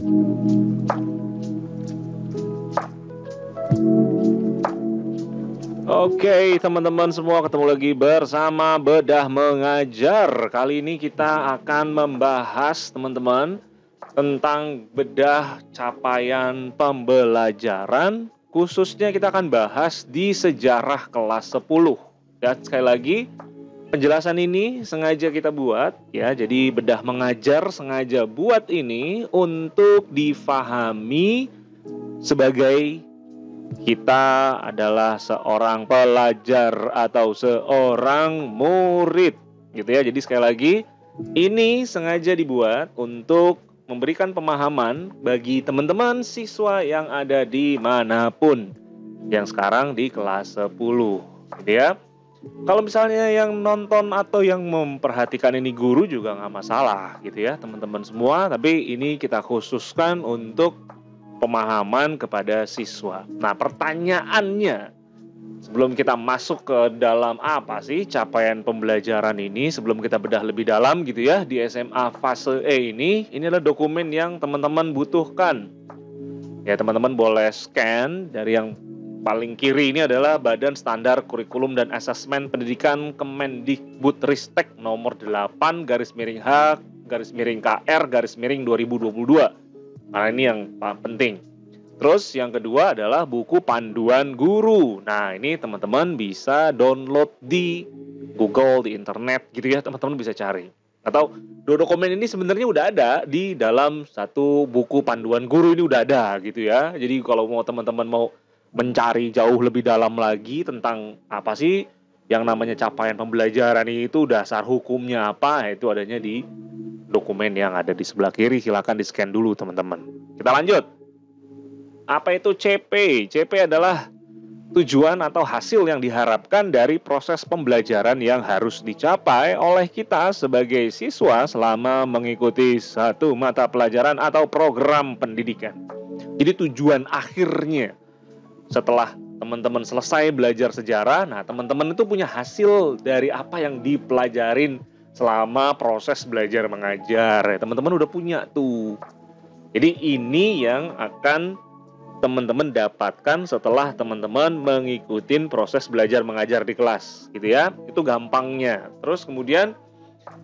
Oke, teman-teman semua, ketemu lagi bersama Bedah Mengajar. Kali ini kita akan membahas, teman-teman, tentang bedah capaian pembelajaran. Khususnya kita akan bahas di sejarah kelas 10. Dan sekali lagi, penjelasan ini sengaja kita buat, ya. Jadi Bedah Mengajar sengaja buat ini untuk difahami sebagai kita adalah seorang pelajar atau seorang murid, gitu ya. Jadi sekali lagi, ini sengaja dibuat untuk memberikan pemahaman bagi teman-teman siswa yang ada di manapun, yang sekarang di kelas 10, gitu ya. Kalau misalnya yang nonton atau yang memperhatikan ini guru juga nggak masalah, gitu ya, teman-teman semua. Tapi ini kita khususkan untuk pemahaman kepada siswa. Nah, pertanyaannya, sebelum kita masuk ke dalam apa sih capaian pembelajaran ini, sebelum kita bedah lebih dalam gitu ya, di SMA fase E ini adalah dokumen yang teman-teman butuhkan. Ya, teman-teman boleh scan dari yang paling kiri. Ini adalah Badan Standar Kurikulum dan Asesmen Pendidikan Kemendikbudristek nomor 8/H/KR/2022. Nah, ini yang penting. Terus yang kedua adalah buku panduan guru. Nah, ini teman-teman bisa download di Google, di internet gitu ya, teman-teman bisa cari. Atau dua dokumen ini sebenarnya udah ada di dalam satu buku panduan guru, ini udah ada gitu ya. Jadi kalau mau teman-teman mau mencari jauh lebih dalam lagi tentang apa sih yang namanya capaian pembelajaran itu, dasar hukumnya apa, itu adanya di dokumen yang ada di sebelah kiri. Silakan di-scan dulu, teman-teman. Kita lanjut. Apa itu CP? CP adalah tujuan atau hasil yang diharapkan dari proses pembelajaran yang harus dicapai oleh kita sebagai siswa selama mengikuti satu mata pelajaran atau program pendidikan. Jadi tujuan akhirnya setelah teman-teman selesai belajar sejarah, nah teman-teman itu punya hasil dari apa yang dipelajarin selama proses belajar mengajar. Ya, teman-teman udah punya tuh. Jadi ini yang akan teman-teman dapatkan setelah teman-teman mengikuti proses belajar mengajar di kelas, gitu ya. Itu gampangnya. Terus kemudian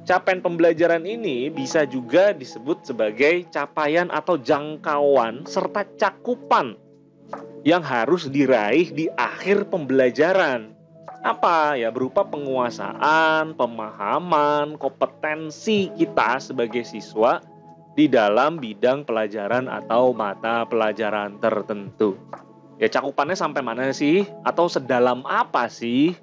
capaian pembelajaran ini bisa juga disebut sebagai capaian atau jangkauan serta cakupan yang harus diraih di akhir pembelajaran. Apa ya, berupa penguasaan, pemahaman, kompetensi kita sebagai siswa di dalam bidang pelajaran atau mata pelajaran tertentu. Ya, cakupannya sampai mana sih? Atau sedalam apa sih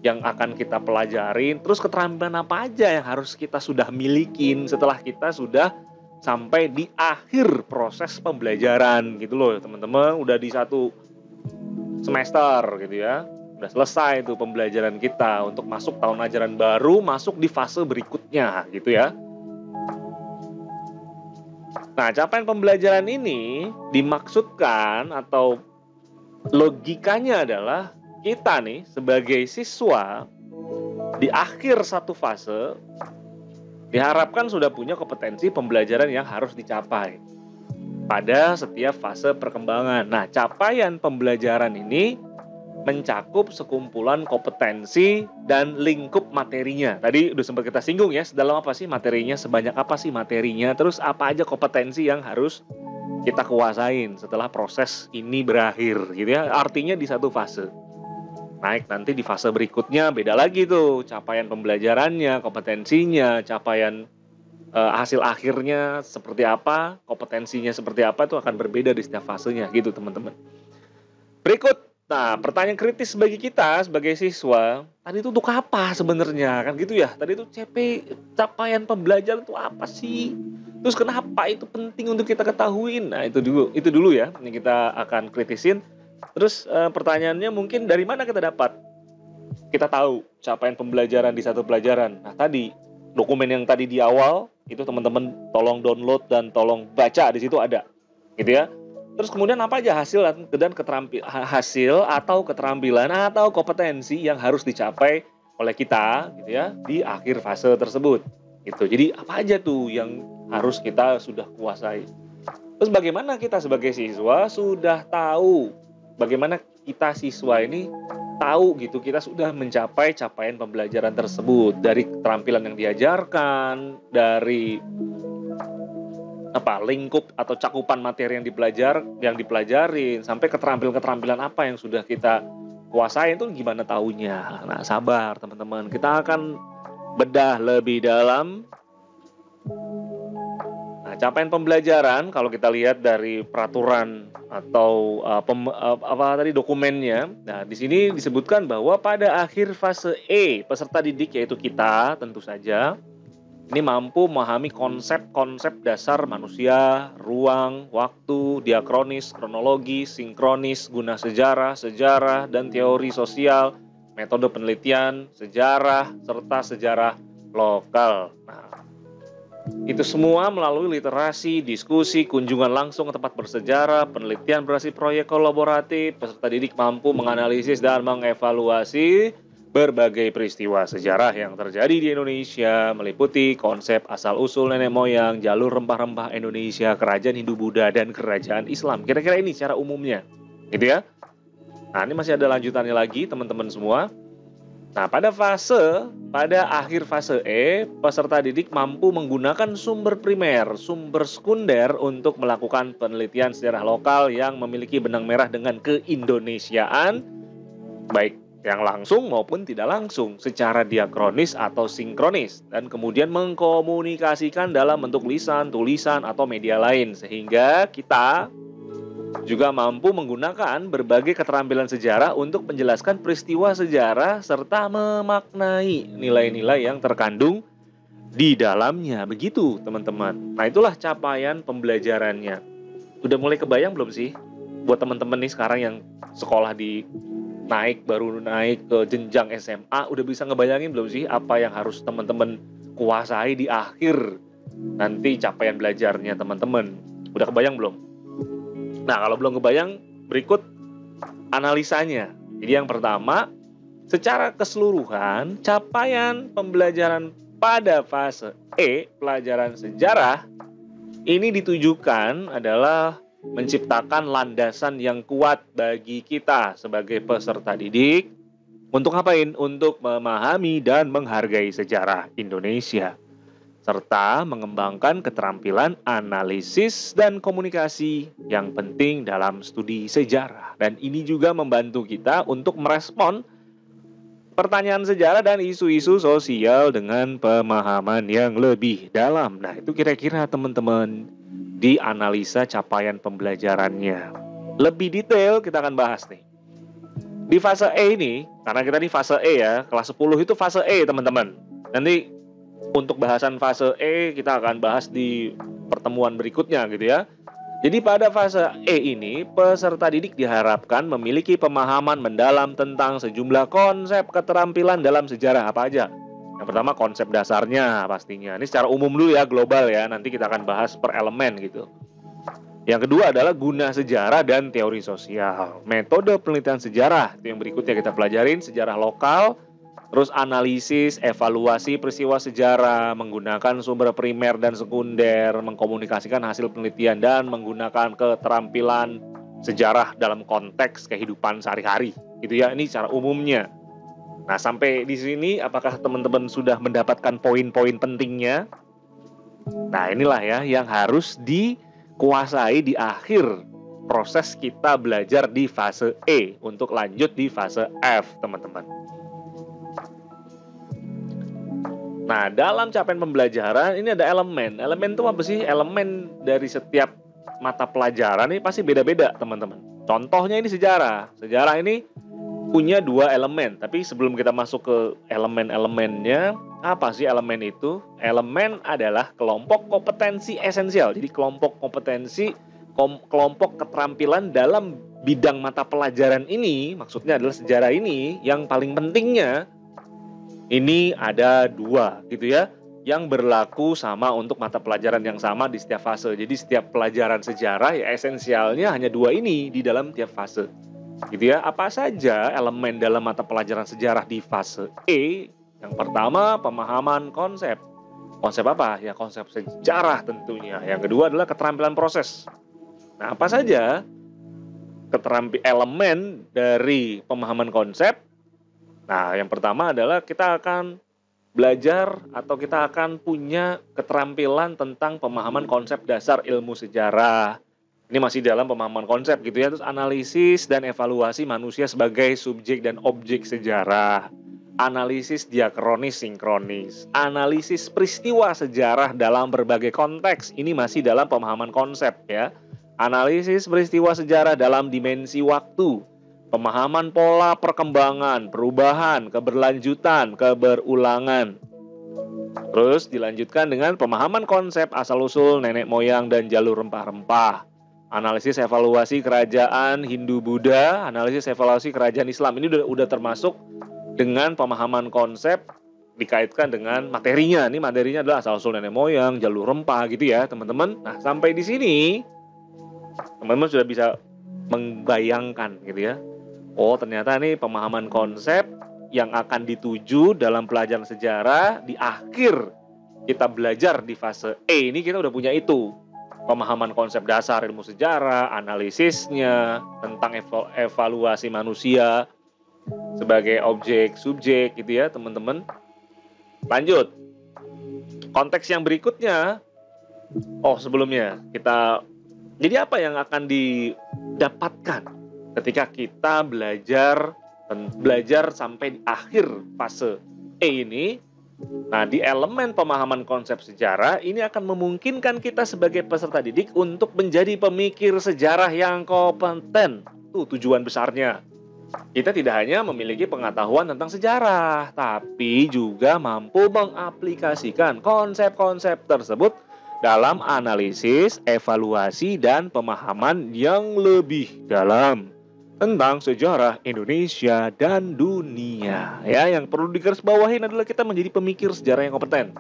yang akan kita pelajarin? Terus keterampilan apa aja yang harus kita sudah milikin setelah kita sudah sampai di akhir proses pembelajaran gitu loh, teman-teman. Udah di satu semester gitu ya, udah selesai tuh pembelajaran kita untuk masuk tahun ajaran baru, masuk di fase berikutnya gitu ya. Nah, capaian pembelajaran ini dimaksudkan atau logikanya adalah kita nih sebagai siswa di akhir satu fase diharapkan sudah punya kompetensi pembelajaran yang harus dicapai pada setiap fase perkembangan. Nah, capaian pembelajaran ini mencakup sekumpulan kompetensi dan lingkup materinya. Tadi udah sempat kita singgung ya, sedalam apa sih materinya, sebanyak apa sih materinya, terus apa aja kompetensi yang harus kita kuasain setelah proses ini berakhir gitu ya. Artinya di satu fase. Naik nanti di fase berikutnya beda lagi tuh capaian pembelajarannya, kompetensinya, capaian hasil akhirnya seperti apa, kompetensinya seperti apa, itu akan berbeda di setiap fasenya gitu, teman-teman. Berikut, nah pertanyaan kritis bagi kita sebagai siswa, tadi itu untuk apa sebenarnya, kan gitu ya. Tadi itu CP, capaian pembelajaran itu apa sih? Terus kenapa itu penting untuk kita ketahuin? Nah, itu dulu ya, ini kita akan kritisin. Terus pertanyaannya mungkin dari mana kita dapat? Kita tahu capaian pembelajaran di satu pelajaran. Nah, tadi dokumen yang tadi di awal itu teman-teman tolong download dan tolong baca, di situ ada, gitu ya. Terus kemudian apa aja hasil dan hasil atau keterampilan atau kompetensi yang harus dicapai oleh kita, gitu ya, di akhir fase tersebut. Gitu. Jadi apa aja tuh yang harus kita sudah kuasai. Terus bagaimana kita sebagai siswa sudah tahu, bagaimana kita siswa ini tahu gitu kita sudah mencapai capaian pembelajaran tersebut dari keterampilan yang diajarkan, dari lingkup atau cakupan materi yang dipelajarin sampai keterampilan apa yang sudah kita kuasai itu gimana taunya. Nah, sabar teman-teman, kita akan bedah lebih dalam. Nah, capaian pembelajaran kalau kita lihat dari peraturan atau dokumennya. Nah, di sini disebutkan bahwa pada akhir fase E, peserta didik yaitu kita tentu saja ini mampu memahami konsep-konsep dasar manusia, ruang, waktu, diakronis, kronologi, sinkronis, guna sejarah, dan teori sosial, metode penelitian, sejarah, serta sejarah lokal. Nah, itu semua melalui literasi, diskusi, kunjungan langsung ke tempat bersejarah, penelitian berbasis proyek kolaboratif. Peserta didik mampu menganalisis dan mengevaluasi berbagai peristiwa sejarah yang terjadi di Indonesia, meliputi konsep asal-usul nenek moyang, jalur rempah-rempah Indonesia, kerajaan Hindu-Buddha, dan kerajaan Islam. Kira-kira ini secara umumnya, gitu ya. Nah, ini masih ada lanjutannya lagi, teman-teman semua. Nah, pada akhir fase E, peserta didik mampu menggunakan sumber primer, sumber sekunder untuk melakukan penelitian sejarah lokal yang memiliki benang merah dengan keindonesiaan, baik yang langsung maupun tidak langsung, secara diakronis atau sinkronis, dan kemudian mengkomunikasikan dalam bentuk lisan, tulisan, atau media lain, sehingga kita juga mampu menggunakan berbagai keterampilan sejarah untuk menjelaskan peristiwa sejarah serta memaknai nilai-nilai yang terkandung di dalamnya. Begitu, teman-teman. Nah, itulah capaian pembelajarannya. Udah mulai kebayang belum sih buat teman-teman nih sekarang yang sekolah baru naik ke jenjang SMA, udah bisa ngebayangin belum sih apa yang harus teman-teman kuasai di akhir nanti capaian belajarnya teman-teman? Udah kebayang belum? Nah, kalau belum kebayang, berikut analisanya. Jadi yang pertama, secara keseluruhan, capaian pembelajaran pada fase E, pelajaran sejarah, ini ditujukan adalah menciptakan landasan yang kuat bagi kita sebagai peserta didik. Untuk ngapain? Untuk memahami dan menghargai sejarah Indonesia, serta mengembangkan keterampilan analisis dan komunikasi yang penting dalam studi sejarah. Dan ini juga membantu kita untuk merespon pertanyaan sejarah dan isu-isu sosial dengan pemahaman yang lebih dalam. Nah, itu kira-kira teman-teman di analisa capaian pembelajarannya. Lebih detail kita akan bahas nih. Di fase E ini, karena kita di fase E ya, kelas 10 itu fase E teman-teman. Nanti untuk bahasan fase E kita akan bahas di pertemuan berikutnya gitu ya. Jadi pada fase E ini, peserta didik diharapkan memiliki pemahaman mendalam tentang sejumlah konsep keterampilan dalam sejarah apa aja. Yang pertama konsep dasarnya pastinya. Ini secara umum dulu ya, global ya. Nanti kita akan bahas per elemen gitu. Yang kedua adalah guna sejarah dan teori sosial. Metode penelitian sejarah, itu yang berikutnya kita pelajarin, sejarah lokal. Terus analisis, evaluasi peristiwa sejarah, menggunakan sumber primer dan sekunder, mengkomunikasikan hasil penelitian, dan menggunakan keterampilan sejarah dalam konteks kehidupan sehari-hari. Gitu ya, ini secara umumnya. Nah, sampai di sini apakah teman-teman sudah mendapatkan poin-poin pentingnya? Nah, inilah ya yang harus dikuasai di akhir proses kita belajar di fase E untuk lanjut di fase F, teman-teman. Nah, dalam capaian pembelajaran ini ada elemen. Elemen itu apa sih? Elemen dari setiap mata pelajaran ini pasti beda-beda, teman-teman. Contohnya ini sejarah. Sejarah ini punya 2 elemen, tapi sebelum kita masuk ke elemen-elemennya, apa sih elemen itu? Elemen adalah kelompok kompetensi esensial. Jadi kelompok kompetensi, kelompok keterampilan dalam bidang mata pelajaran ini, maksudnya adalah sejarah ini, yang paling pentingnya ini ada 2 gitu ya, yang berlaku sama untuk mata pelajaran yang sama di setiap fase. Jadi setiap pelajaran sejarah ya esensialnya hanya 2 ini di dalam tiap fase. Gitu ya. Apa saja elemen dalam mata pelajaran sejarah di fase E? Yang pertama, pemahaman konsep. Konsep apa? Ya konsep sejarah tentunya. Yang kedua adalah keterampilan proses. Nah, apa saja elemen dari pemahaman konsep? Nah, yang pertama adalah kita akan belajar atau kita akan punya keterampilan tentang pemahaman konsep dasar ilmu sejarah. Ini masih dalam pemahaman konsep gitu ya. Terus analisis dan evaluasi manusia sebagai subjek dan objek sejarah. Analisis diakronis sinkronis. Analisis peristiwa sejarah dalam berbagai konteks. Ini masih dalam pemahaman konsep ya. Analisis peristiwa sejarah dalam dimensi waktu. Pemahaman pola perkembangan, perubahan, keberlanjutan, keberulangan. Terus dilanjutkan dengan pemahaman konsep asal-usul nenek moyang dan jalur rempah-rempah. Analisis evaluasi kerajaan Hindu-Buddha, analisis evaluasi kerajaan Islam. Ini udah termasuk dengan pemahaman konsep dikaitkan dengan materinya. Ini materinya adalah asal-usul nenek moyang, jalur rempah gitu ya teman-teman. Nah sampai di sini teman-teman sudah bisa membayangkan gitu ya. Oh ternyata nih pemahaman konsep yang akan dituju dalam pelajaran sejarah di akhir kita belajar di fase E ini kita udah punya itu. Pemahaman konsep dasar ilmu sejarah, analisisnya, tentang evaluasi manusia sebagai objek, subjek gitu ya teman-teman. Lanjut. Konteks yang berikutnya. Oh sebelumnya kita, jadi apa yang akan didapatkan ketika kita belajar sampai di akhir fase E ini? Nah, di elemen pemahaman konsep sejarah ini akan memungkinkan kita sebagai peserta didik untuk menjadi pemikir sejarah yang kompeten. Itu tujuan besarnya. Kita tidak hanya memiliki pengetahuan tentang sejarah, tapi juga mampu mengaplikasikan konsep-konsep tersebut dalam analisis, evaluasi, dan pemahaman yang lebih dalam tentang sejarah Indonesia dan dunia. Ya, yang perlu digarisbawahi adalah kita menjadi pemikir sejarah yang kompeten.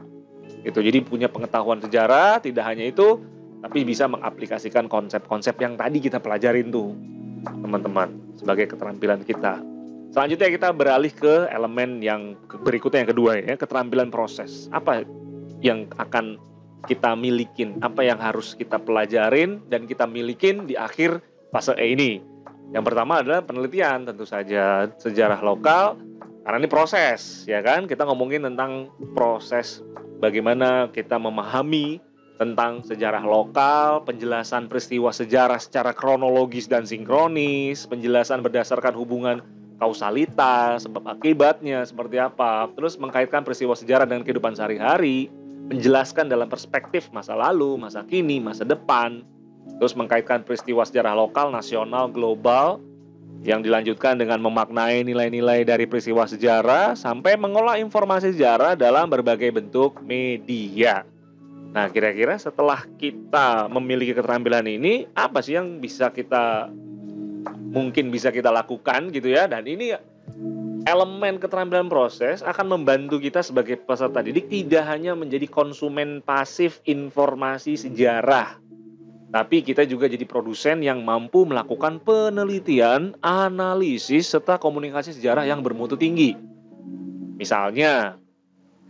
Itu jadi punya pengetahuan sejarah, tidak hanya itu, tapi bisa mengaplikasikan konsep-konsep yang tadi kita pelajarin tuh, teman-teman, sebagai keterampilan kita. Selanjutnya kita beralih ke elemen yang berikutnya, yang kedua ya, keterampilan proses. Apa yang akan kita milikin, apa yang harus kita pelajarin dan kita milikin di akhir fase E ini. Yang pertama adalah penelitian, tentu saja sejarah lokal, karena ini proses, ya kan? Kita ngomongin tentang proses bagaimana kita memahami tentang sejarah lokal, penjelasan peristiwa sejarah secara kronologis dan sinkronis, penjelasan berdasarkan hubungan kausalitas, sebab akibatnya seperti apa, terus mengkaitkan peristiwa sejarah dengan kehidupan sehari-hari, menjelaskan dalam perspektif masa lalu, masa kini, masa depan, terus mengkaitkan peristiwa sejarah lokal, nasional, global, yang dilanjutkan dengan memaknai nilai-nilai dari peristiwa sejarah, sampai mengolah informasi sejarah dalam berbagai bentuk media. Nah, kira-kira setelah kita memiliki keterampilan ini, apa sih yang mungkin bisa kita lakukan gitu ya, dan ini elemen keterampilan proses akan membantu kita sebagai peserta didik tidak hanya menjadi konsumen pasif informasi sejarah, tapi kita juga jadi produsen yang mampu melakukan penelitian, analisis, serta komunikasi sejarah yang bermutu tinggi. Misalnya,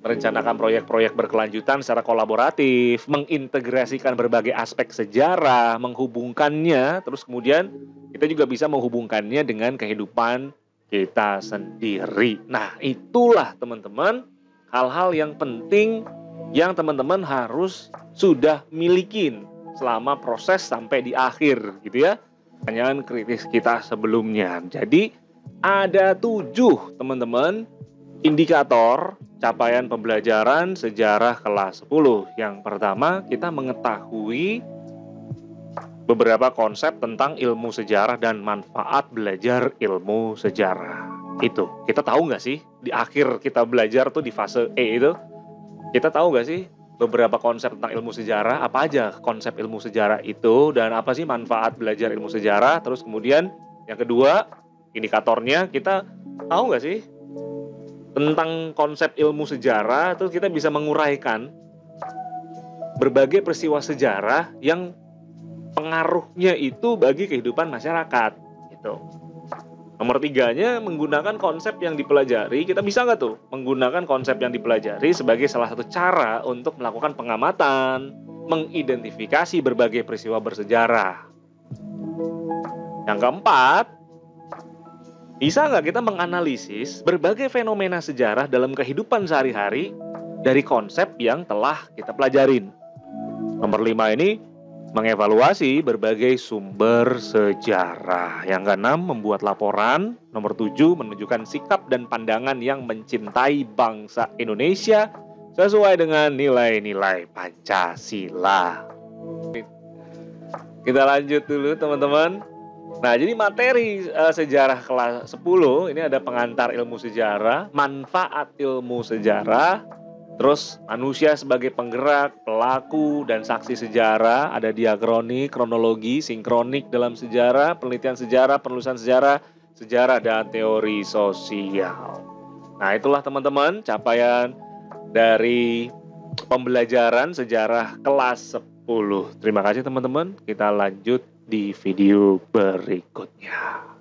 merencanakan proyek-proyek berkelanjutan secara kolaboratif, mengintegrasikan berbagai aspek sejarah, menghubungkannya, terus kemudian kita juga bisa menghubungkannya dengan kehidupan kita sendiri. Nah, itulah teman-teman hal-hal yang penting yang teman-teman harus sudah milikin selama proses sampai di akhir gitu ya. Pertanyaan kritis kita sebelumnya. Jadi ada 7 teman-teman indikator capaian pembelajaran sejarah kelas 10. Yang pertama, kita mengetahui beberapa konsep tentang ilmu sejarah dan manfaat belajar ilmu sejarah. Itu, kita tahu nggak sih di akhir kita belajar tuh di fase E itu, kita tahu nggak sih beberapa konsep tentang ilmu sejarah, apa aja konsep ilmu sejarah itu, dan apa sih manfaat belajar ilmu sejarah. Terus kemudian yang kedua, indikatornya kita tahu nggak sih tentang konsep ilmu sejarah, terus kita bisa menguraikan berbagai peristiwa sejarah yang pengaruhnya itu bagi kehidupan masyarakat gitu. Nomor 3-nya, menggunakan konsep yang dipelajari. Kita bisa nggak tuh menggunakan konsep yang dipelajari sebagai salah satu cara untuk melakukan pengamatan, mengidentifikasi berbagai peristiwa bersejarah. Yang keempat, bisa nggak kita menganalisis berbagai fenomena sejarah dalam kehidupan sehari-hari dari konsep yang telah kita pelajarin. Nomor 5 ini, mengevaluasi berbagai sumber sejarah. Yang keenam, membuat laporan. Nomor 7, menunjukkan sikap dan pandangan yang mencintai bangsa Indonesia sesuai dengan nilai-nilai Pancasila. Kita lanjut dulu teman-teman. Nah, jadi materi sejarah kelas 10 ini ada pengantar ilmu sejarah, manfaat ilmu sejarah, terus manusia sebagai penggerak, pelaku, dan saksi sejarah, ada diakronik, kronologi, sinkronik dalam sejarah, penelitian sejarah, penulisan sejarah, sejarah dan teori sosial. Nah, itulah teman-teman capaian dari pembelajaran sejarah kelas 10. Terima kasih teman-teman, kita lanjut di video berikutnya.